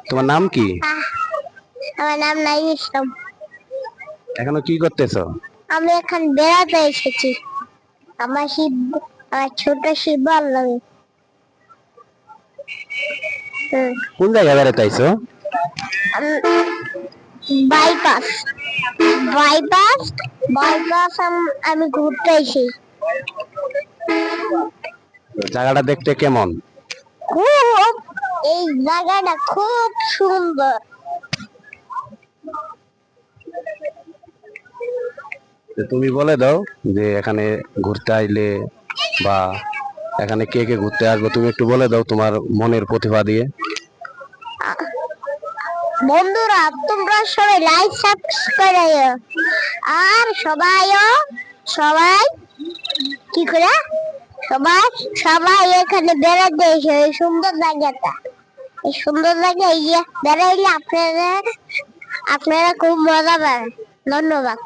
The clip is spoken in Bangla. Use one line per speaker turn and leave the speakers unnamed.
তোমার নাম কি?
আমার নাম নাই ইসলাম।
এখনো কি করতেছো?
আমি এখন বেড়াতে এসেছি। আমার ছোট শিব বললাম।
কোন জায়গায় বেড়াতে আইছো?
বাইপাস বাইপাস বাইপাস আমি ঘুরতে এসেছি।
জায়গাটা দেখতে কেমন?
খুব, এই জায়গাটা খুব সুন্দর।
তুমি বলে দাও যে এখানে ঘুরতে আইলে বা এখানে কে কে ঘুরতে আসবো, তুমি একটু বলে দাও তোমার মনের প্রতিভা দিয়ে।
বন্ধুরা, তোমরা সবাই লাইক সাবস্ক্রাইব আর সবাই কি করে সবাই সবাই এখানে বেড়াতে এসে এই সুন্দর জায়গাটা, এই সুন্দর জায়গায় বেড়াইলে আপনারা খুব মজা পাবেন। ধন্যবাদ।